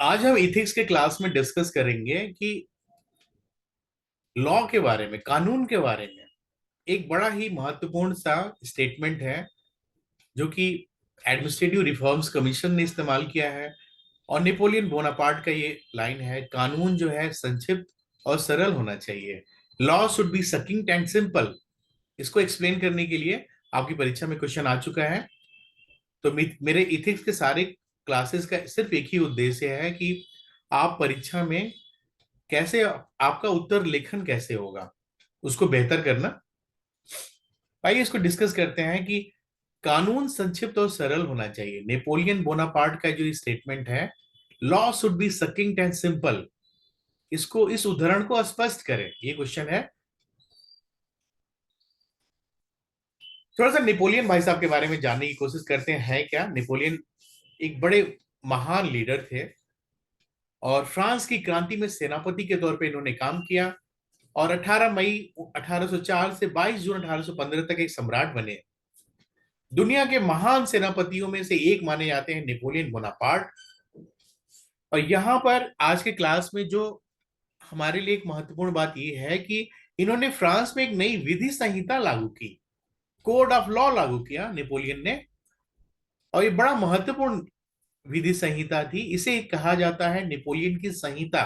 आज हम इथिक्स के क्लास में डिस्कस करेंगे कि लॉ के बारे में, कानून के बारे में। एक बड़ा ही महत्वपूर्ण सा स्टेटमेंट है जो कि एडमिनिस्ट्रेटिव रिफॉर्म्स कमीशन ने इस्तेमाल किया है। और नेपोलियन बोनापार्ट का ये लाइन है, कानून जो है संक्षिप्त और सरल होना चाहिए। Law should be sucking and simple. इसको एक्सप्लेन करने के लिए आपकी परीक्षा में क्वेश्चन आ चुका है। तो मेरे इथिक्स के सारे क्लासेस का सिर्फ एक ही उद्देश्य है कि आप परीक्षा में कैसे, आपका उत्तर लेखन कैसे होगा, उसको बेहतर करना। आइए इसको डिस्कस करते हैं कि कानून संक्षिप्त और सरल होना चाहिए। नेपोलियन बोनापार्ट का जो स्टेटमेंट है, law should be sucking and simple, इसको, इस उदाहरण को स्पष्ट करें, ये क्वेश्चन है। थोड़ा सा नेपोलियन भाई साहब के बारे में जानने की कोशिश करते हैं। क्या नेपोलियन एक बड़े महान लीडर थे और फ्रांस की क्रांति में सेनापति के तौर पे इन्होंने काम किया। और 18 मई 1804 से 22 जून 1815 तक एक सम्राट बने। दुनिया के महान सेनापतियों में से एक माने जाते हैं नेपोलियन बोनापार्ट। और यहाँ पर आज के क्लास में जो हमारे लिए एक महत्वपूर्ण बात यह है कि इन्होंने फ्रांस में एक नई विधि संहिता लागू की, कोड ऑफ लॉ लागू किया नेपोलियन ने। और ये बड़ा महत्वपूर्ण विधि संहिता थी, इसे कहा जाता है नेपोलियन की संहिता।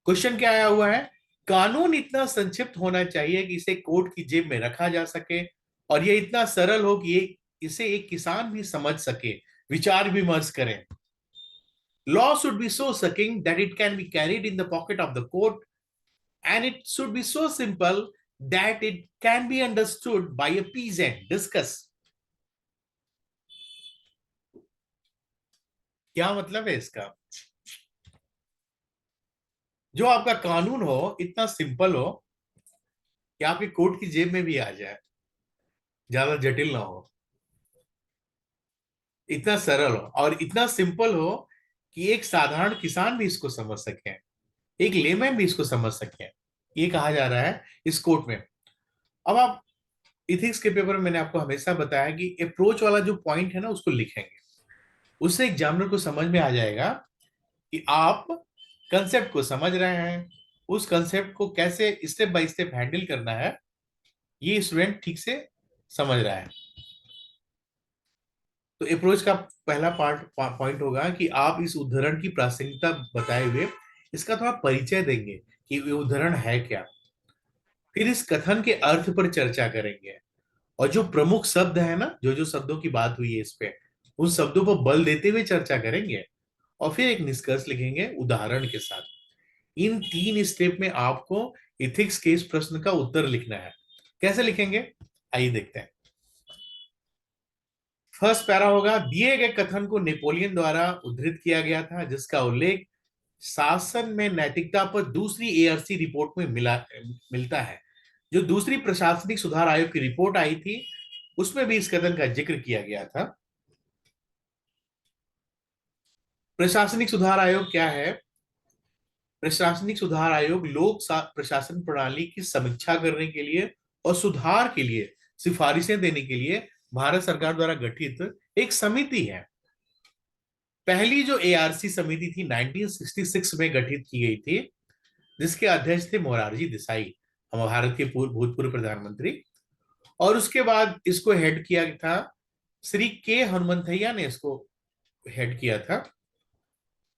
क्वेश्चन क्या आया हुआ है, कानून इतना संक्षिप्त होना चाहिए कि इसे कोर्ट की जेब में रखा जा सके, और यह इतना सरल हो कि इसे एक किसान भी समझ सके, विचार विमर्श करें। Law should be so sucking that it can be carried in the pocket of the court, and it should be so simple that it can be understood by a peasant. Discuss. क्या मतलब है इसका? जो आपका कानून हो इतना simple हो कि आपके कोर्ट की जेब में भी आ जाए, ज्यादा जटिल ना हो, इतना सरल हो और इतना सिंपल हो कि एक साधारण किसान भी इसको समझ सके, एक लेमैन भी इसको समझ सके। ये कहा जा रहा है इस कोर्ट में। अब आप इथिक्स के पेपर में मैंने आपको हमेशा बताया कि अप्रोच वाला जो पॉइंट है ना, उसको लिखेंगे, उससे एग्जामिनर को समझ में आ जाएगा कि आप कंसेप्ट को समझ रहे हैं, उस कंसेप्ट को कैसे स्टेप बाय स्टेप हैंडल करना है, ये स्टूडेंट ठीक से समझ रहा है। तो अप्रोच का पहला पॉइंट होगा कि आप इस उदाहरण की प्रासंगिकता बताए हुए इसका थोड़ा परिचय देंगे कि ये उदाहरण है क्या। फिर इस कथन के अर्थ पर चर्चा करेंगे, और जो प्रमुख शब्द है ना, जो जो शब्दों की बात हुई है इस पे, उन शब्दों पर बल देते हुए चर्चा करेंगे। और फिर एक निष्कर्ष लिखेंगे उदाहरण के साथ। इन 3 स्टेप में आपको इथिक्स के इस प्रश्न का उत्तर लिखना है। कैसे लिखेंगे, आइए देखते हैं। फर्स्ट पैरा होगा, दिए गए कथन को नेपोलियन द्वारा उद्धृत किया गया था, जिसका उल्लेख शासन में नैतिकता पर दूसरी एआरसी रिपोर्ट में मिलता है। जो दूसरी प्रशासनिक सुधार आयोग की रिपोर्ट आई थी, उसमें भी इस कथन का जिक्र किया गया था। प्रशासनिक सुधार आयोग क्या है? प्रशासनिक सुधार आयोग लोक प्रशासन प्रणाली की समीक्षा करने के लिए और सुधार के लिए सिफारिशें देने के लिए भारत सरकार द्वारा गठित एक समिति है। पहली जो एआरसी समिति थी 1966 में गठित की गई थी, जिसके अध्यक्ष थे मोरारजी देसाई, हम भारत के भूतपूर्व प्रधानमंत्री। और उसके बाद इसको हेड किया था श्री के हनुमंथैया ने, इसको हेड किया था।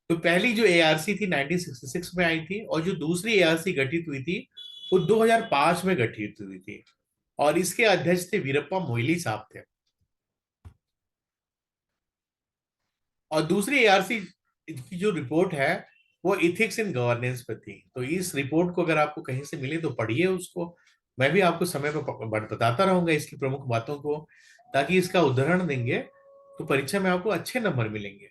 तो पहली जो एआरसी थी 1966 में आई थी, और जो दूसरी एआरसी गठित हुई थी वो 2005 में गठित हुई थी, और इसके अध्यक्ष थे वीरप्पा मोइली साहब थे। और दूसरी एआरसी की जो रिपोर्ट है वो इथिक्स इन गवर्नेंस पर थी। तो इस रिपोर्ट को अगर आपको कहीं से मिले तो पढ़िए उसको। मैं भी आपको समय पर बताता रहूंगा इसकी प्रमुख बातों को, ताकि इसका उदाहरण देंगे तो परीक्षा में आपको अच्छे नंबर मिलेंगे।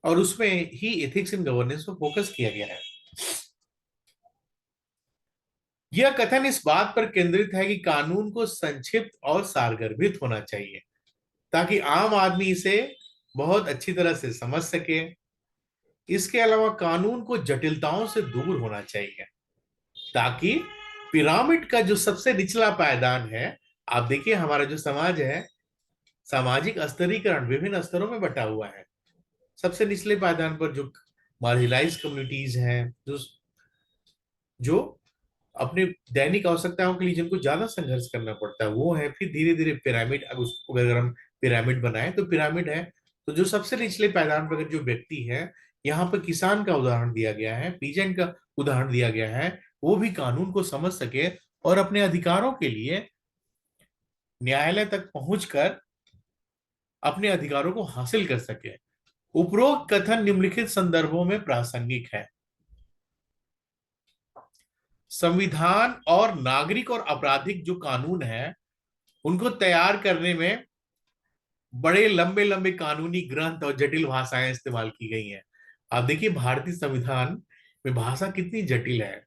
और उसमें ही एथिक्स इन गवर्नेंस पर फोकस किया गया है। यह कथन इस बात पर केंद्रित है कि कानून को संक्षिप्त और सारगर्भित होना चाहिए, ताकि आम आदमी इसे बहुत अच्छी तरह से समझ सके। इसके अलावा कानून को जटिलताओं से दूर होना चाहिए, ताकि पिरामिड का जो सबसे निचला पायदान है, आप देखिए हमारा जो समाज है, सामाजिक स्तरीकरण विभिन्न स्तरों में बटा हुआ है। सबसे निचले पायदान पर जो मार्जिनलाइज कम्युनिटीज हैं, जो अपने दैनिक आवश्यकताओं के लिए जिनको ज्यादा संघर्ष करना पड़ता है, वो है। फिर धीरे धीरे पिरामिड, अब उसको अगर हम पिरामिड बनाए तो पिरामिड है। तो जो सबसे निचले पायदान पर जो व्यक्ति है, यहाँ पर किसान का उदाहरण दिया गया है, पीजेंट का उदाहरण दिया गया है, वो भी कानून को समझ सके और अपने अधिकारों के लिए न्यायालय तक पहुंचकर अपने अधिकारों को हासिल कर सके। उपरोक्त कथन निम्नलिखित संदर्भों में प्रासंगिक है। संविधान और नागरिक और आपराधिक जो कानून है, उनको तैयार करने में बड़े लंबे लंबे कानूनी ग्रंथ और जटिल भाषाएं इस्तेमाल की गई हैं। आप देखिए भारतीय संविधान में भाषा कितनी जटिल है।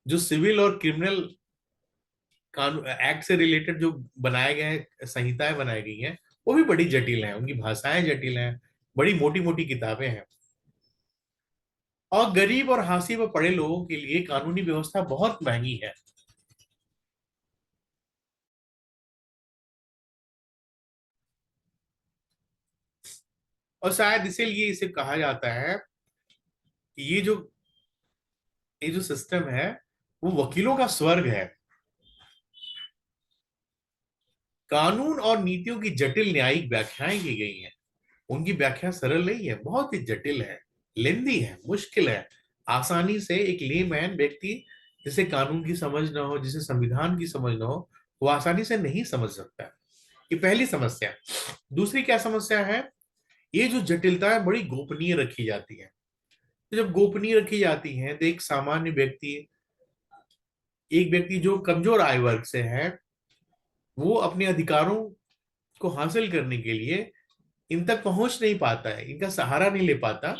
जो सिविल और क्रिमिनल कानून एक्ट से रिलेटेड जो बनाए गए हैं, संहिताएं बनाई गई हैं, वो भी बड़ी जटिल हैं, उनकी भाषाएं जटिल हैं, बड़ी मोटी मोटी किताबें हैं। और गरीब और हाशिए पर पड़े लोगों के लिए कानूनी व्यवस्था बहुत महंगी है। और शायद इसीलिए इसे कहा जाता है कि ये जो सिस्टम है, वो वकीलों का स्वर्ग है। कानून और नीतियों की जटिल न्यायिक व्याख्याएं की गई हैं। उनकी व्याख्या सरल नहीं है, बहुत ही जटिल है, लेंदी है, मुश्किल है। आसानी से एक लेमैन व्यक्ति, जिसे कानून की समझ ना हो, जिसे संविधान की समझ ना हो, वो आसानी से नहीं समझ सकता। ये पहली समस्या। दूसरी क्या समस्या है? ये जो जटिलता है बड़ी गोपनीय रखी जाती है। तो जब गोपनीय रखी जाती है तो एक सामान्य व्यक्ति, एक व्यक्ति जो कमजोर आय वर्ग से है, वो अपने अधिकारों को हासिल करने के लिए इन तक पहुंच नहीं पाता है, इनका सहारा नहीं ले पाता।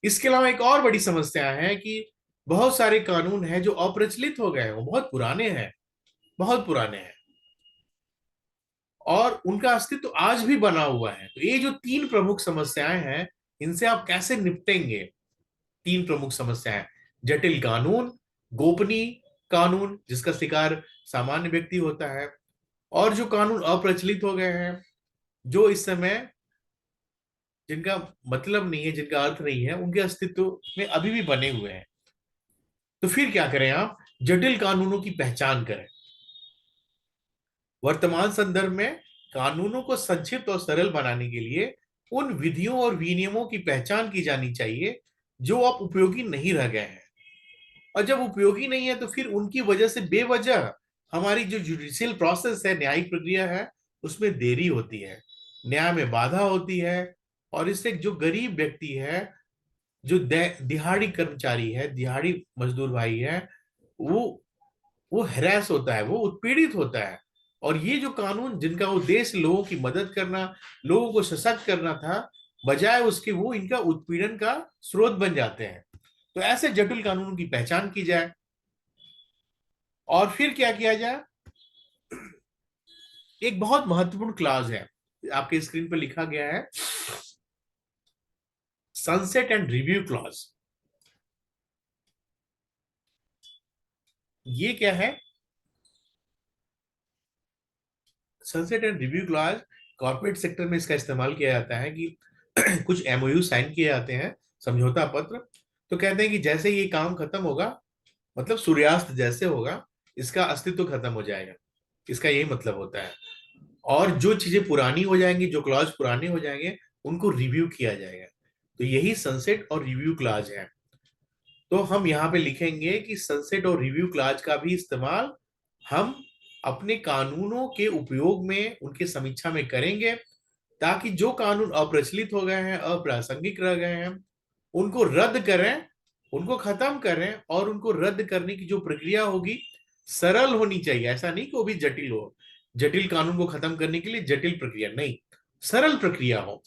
इसके अलावा एक और बड़ी समस्या है कि बहुत सारे कानून हैं जो अप्रचलित हो गए हैं, वो बहुत पुराने हैं, बहुत पुराने हैं, और उनका अस्तित्व आज भी बना हुआ है। तो ये जो तीन प्रमुख समस्याएं हैं, इनसे आप कैसे निपटेंगे? तीन प्रमुख समस्याएं: जटिल कानून, गोपनीय कानून जिसका शिकार सामान्य व्यक्ति होता है, और जो कानून अप्रचलित हो गए हैं, जो इस समय जिनका मतलब नहीं है, जिनका अर्थ नहीं है, उनके अस्तित्व में अभी भी बने हुए हैं। तो फिर क्या करें? आप जटिल कानूनों की पहचान करें। वर्तमान संदर्भ में कानूनों को संक्षिप्त और सरल बनाने के लिए उन विधियों और विनियमों की पहचान की जानी चाहिए जो अब उपयोगी नहीं रह गए हैं। और जब उपयोगी नहीं है तो फिर उनकी वजह से बेवजह हमारी जो जुडिशियल प्रोसेस है, न्यायिक प्रक्रिया है, उसमें देरी होती है, न्याय में बाधा होती है। और इससे जो गरीब व्यक्ति है, जो दिहाड़ी कर्मचारी है, दिहाड़ी मजदूर भाई है, वो वो हैरेस होता है, वो उत्पीड़ित होता है। और ये जो कानून जिनका उद्देश्य लोगों की मदद करना, लोगों को सशक्त करना था, बजाय उसके वो इनका उत्पीड़न का स्रोत बन जाते हैं। तो ऐसे जटिल कानूनों की पहचान की जाए। और फिर क्या किया जाए? एक बहुत महत्वपूर्ण क्लाज है, आपके स्क्रीन पर लिखा गया है, सनसेट एंड रिव्यू क्लॉज। ये क्या है? Sunset and review clause corporate sector में इसका इस्तेमाल किया जाता है कि कुछ एमओयू साइन किए जाते हैं, समझौता पत्र। तो कहते हैं कि जैसे ये काम खत्म होगा, मतलब सूर्यास्त जैसे होगा, इसका अस्तित्व खत्म हो जाएगा। इसका यही मतलब होता है। और जो चीजें पुरानी हो जाएंगी, जो क्लॉज पुराने हो जाएंगे, उनको रिव्यू किया जाएगा। तो यही सनसेट और रिव्यू क्लॉज है। तो हम यहाँ पे लिखेंगे कि सनसेट और रिव्यू क्लॉज का भी इस्तेमाल हम अपने कानूनों के उपयोग में, उनके समीक्षा में करेंगे, ताकि जो कानून अप्रचलित हो गए हैं, अप्रासंगिक रह गए हैं, उनको रद्द करें, उनको खत्म करें। और उनको रद्द करने की जो प्रक्रिया होगी, सरल होनी चाहिए। ऐसा नहीं कि वो भी जटिल हो, जटिल कानून को खत्म करने के लिए जटिल प्रक्रिया नहीं, सरल प्रक्रिया हो।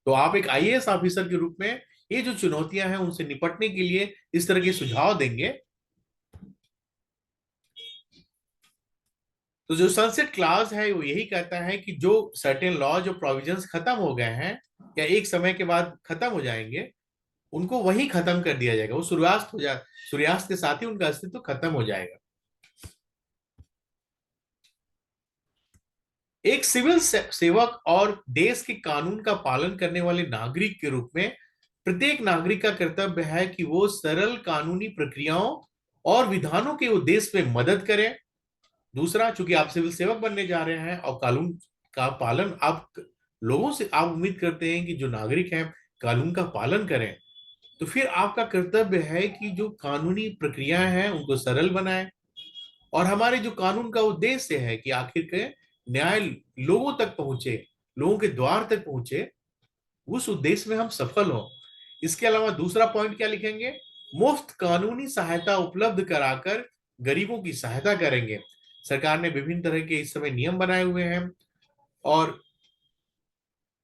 तो आप एक आईएएस ऑफिसर के रूप में ये जो चुनौतियां हैं, उनसे निपटने के लिए इस तरह के सुझाव देंगे। तो जो सनसेट क्लास है वो यही कहता है कि जो सर्टेन लॉ, जो प्रोविजंस खत्म हो गए हैं या एक समय के बाद खत्म हो जाएंगे, उनको वही खत्म कर दिया जाएगा। वो सूर्यास्त के साथ ही उनका अस्तित्व खत्म हो जाएगा। एक सिविल सेवक और देश के कानून का पालन करने वाले नागरिक के रूप में प्रत्येक नागरिक का कर्तव्य है कि वो सरल कानूनी प्रक्रियाओं और विधानों के उद्देश्य में मदद करे। दूसरा, चूंकि आप सिविल सेवक बनने जा रहे हैं और कानून का पालन आप लोगों से आप उम्मीद करते हैं कि जो नागरिक हैं कानून का पालन करें, तो फिर आपका कर्तव्य है कि जो कानूनी प्रक्रियाएं हैं उनको सरल बनाएं। और हमारे जो कानून का उद्देश्य है कि आखिर के न्याय लोगों तक पहुंचे, लोगों के द्वार तक पहुंचे, उस उद्देश्य में हम सफल हों। इसके अलावा दूसरा पॉइंट क्या लिखेंगे? मुफ्त कानूनी सहायता उपलब्ध कराकर गरीबों की सहायता करेंगे। सरकार ने विभिन्न तरह के इस समय नियम बनाए हुए हैं, और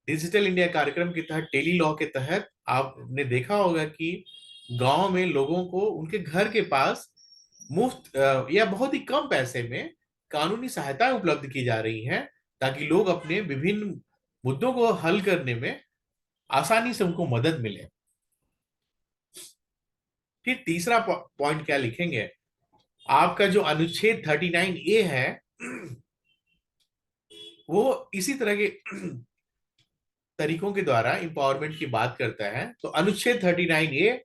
डिजिटल इंडिया कार्यक्रम के तहत, टेली लॉ के तहत आपने देखा होगा कि गांव में लोगों को उनके घर के पास मुफ्त या बहुत ही कम पैसे में कानूनी सहायताएं उपलब्ध की जा रही हैं, ताकि लोग अपने विभिन्न मुद्दों को हल करने में आसानी से उनको मदद मिले। फिर तीसरा पॉइंट क्या लिखेंगे? आपका जो अनुच्छेद 39A है वो इसी तरह के तरीकों के द्वारा एम्पावरमेंट की बात करता है। तो अनुच्छेद 39A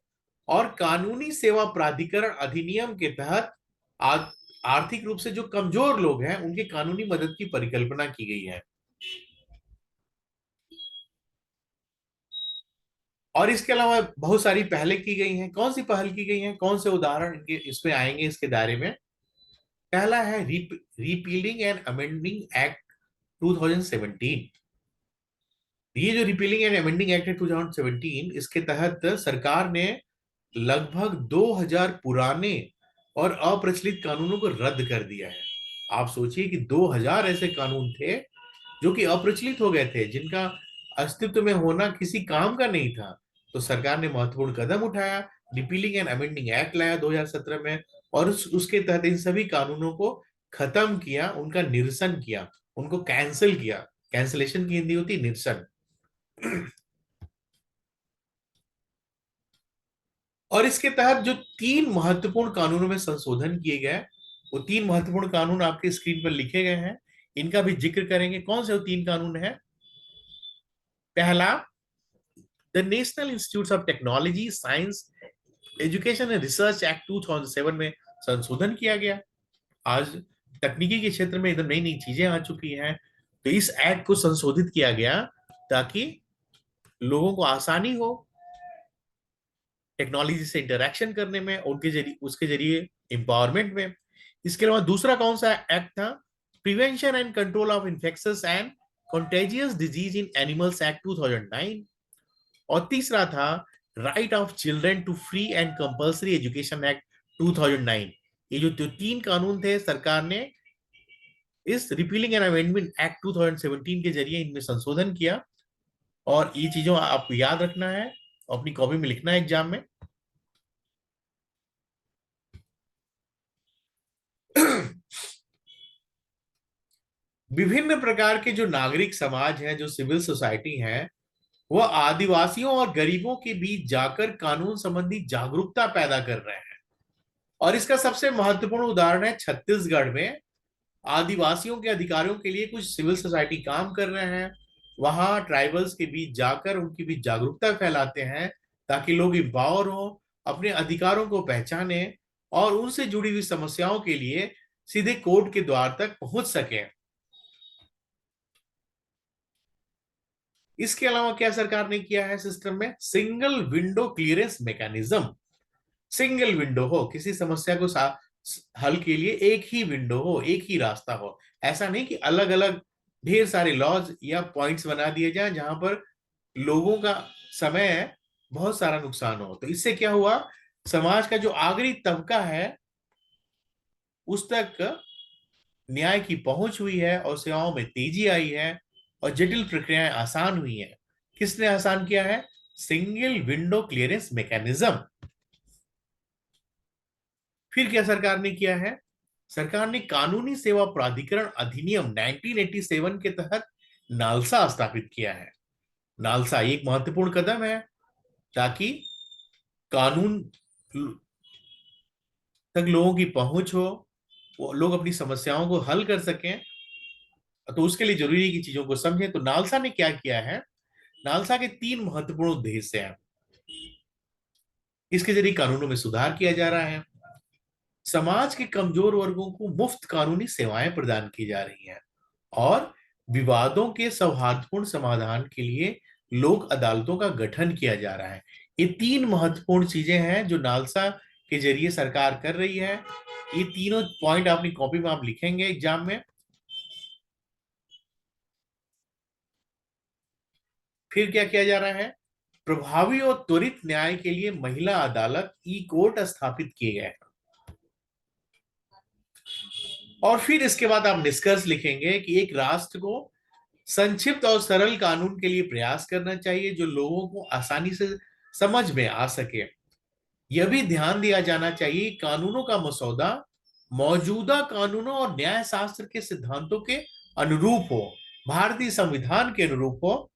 और कानूनी सेवा प्राधिकरण अधिनियम के तहत आर्थिक रूप से जो कमजोर लोग हैं उनके कानूनी मदद की परिकल्पना की गई है। और इसके अलावा बहुत सारी पहले की गई हैं। कौन सी पहल की गई हैं, कौन से उदाहरण इनके इसमें आएंगे इसके दायरे में? पहला है रिपीलिंग एंड अमेंडिंग एक्ट 2017। ये जो रिपीलिंग एंड अमेंडिंग एक्ट है 2017, इसके तहत सरकार ने लगभग 2000 पुराने और अप्रचलित कानूनों को रद्द कर दिया है। आप सोचिए कि 2000 ऐसे कानून थे जो कि अप्रचलित हो गए थे, जिनका अस्तित्व में होना किसी काम का नहीं था। तो सरकार ने महत्वपूर्ण कदम उठाया, रिपीलिंग एंड अमेंडिंग एक्ट लाया 2017 में, और उसके तहत इन सभी कानूनों को खत्म किया, उनका निरसन किया, उनको कैंसिल किया। कैंसिलेशन की हिंदी होती है निरसन। और इसके तहत जो 3 महत्वपूर्ण कानूनों में संशोधन किए गए, वो 3 महत्वपूर्ण कानून आपके स्क्रीन पर लिखे गए हैं। इनका भी जिक्र करेंगे। कौन से वो 3 कानून हैं? पहला, the national institute of technology, science, education and research act 2007 में संशोधन किया गया। आज तकनीकी के क्षेत्र में एकदम नई नई चीजें आ चुकी हैं, तो इस एक्ट को संशोधित किया गया ताकि लोगों को आसानी हो टेक्नोलॉजी से इंटरेक्शन करने में, उनके जरिए उसके जरिए एम्पावरमेंट में। इसके अलावा दूसरा कौन सा एक्ट था? Prevention and control of infectious and contagious disease in animals act 2009। और तीसरा था right of children to free and compulsory education act 2009। ये जो 3 कानून थे, सरकार ने इस रिपीलिंग एंड अमेंडमेंट एक्ट 2017 के जरिए इनमें संशोधन किया। और ये चीजों आपको याद रखना है, अपनी कॉपी में लिखना है एग्जाम में। विभिन्न प्रकार के जो नागरिक समाज हैं, जो सिविल सोसाइटी हैं, वह आदिवासियों और गरीबों के बीच जाकर कानून संबंधी जागरूकता पैदा कर रहे हैं। और इसका सबसे महत्वपूर्ण उदाहरण है छत्तीसगढ़ में। आदिवासियों के अधिकारों के लिए कुछ सिविल सोसाइटी काम कर रहे हैं। वहां ट्राइबल्स के बीच जाकर उनके बीच जागरूकता फैलाते हैं, ताकि लोग एम्पावर हो, अपने अधिकारों को पहचाने और उनसे जुड़ी हुई समस्याओं के लिए सीधे कोर्ट के द्वार तक पहुंच सकें। इसके अलावा क्या सरकार ने किया है सिस्टम में? Single window clearance mechanism. Single window हो, किसी समस्या को हल के लिए एक ही विंडो हो, एक ही रास्ता हो। ऐसा नहीं कि अलग अलग ढेर सारे लॉज या पॉइंट्स बना दिए जाएं जहां पर लोगों का समय बहुत सारा नुकसान हो। तो इससे क्या हुआ? समाज का जो आखिरी तबका है उस तक न्याय की पहुंच हुई है, और सेवाओं में तेजी आई है, और जटिल प्रक्रियाएं आसान हुई हैं। किसने आसान किया है? Single window clearance mechanism. फिर क्या सरकार ने किया है? सरकार ने कानूनी सेवा प्राधिकरण अधिनियम 1987 के तहत नालसा स्थापित किया है। नालसा एक महत्वपूर्ण कदम है, ताकि कानून तक लोगों की पहुंच हो, वो लोग अपनी समस्याओं को हल कर सकें। तो उसके लिए जरूरी है कि चीजों को समझें। तो नालसा ने क्या किया है, नालसा के तीन महत्वपूर्ण उद्देश्य हैं। इसके जरिए कानूनों में सुधार किया जा रहा है, समाज के कमजोर वर्गों को मुफ्त कानूनी सेवाएं प्रदान की जा रही हैं, और विवादों के सौहार्दपूर्ण समाधान के लिए लोक अदालतों का गठन किया जा रहा है। ये तीन महत्वपूर्ण चीजें हैं जो नालसा के जरिए सरकार कर रही है। ये तीनों पॉइंट अपनी कॉपी में आप लिखेंगे एग्जाम में। फिर क्या किया जा रहा है, प्रभावी और त्वरित न्याय के लिए महिला अदालत ई कोर्ट स्थापित किए गए हैं। और फिर इसके बाद आप निष्कर्ष लिखेंगे कि एक राष्ट्र को संक्षिप्त और सरल कानून के लिए प्रयास करना चाहिए जो लोगों को आसानी से समझ में आ सके। यह भी ध्यान दिया जाना चाहिए कानूनों का मसौदा मौजूदा कानूनों और न्याय शास्त्र के सिद्धांतों के अनुरूप हो, भारतीय संविधान के अनुरूप हो,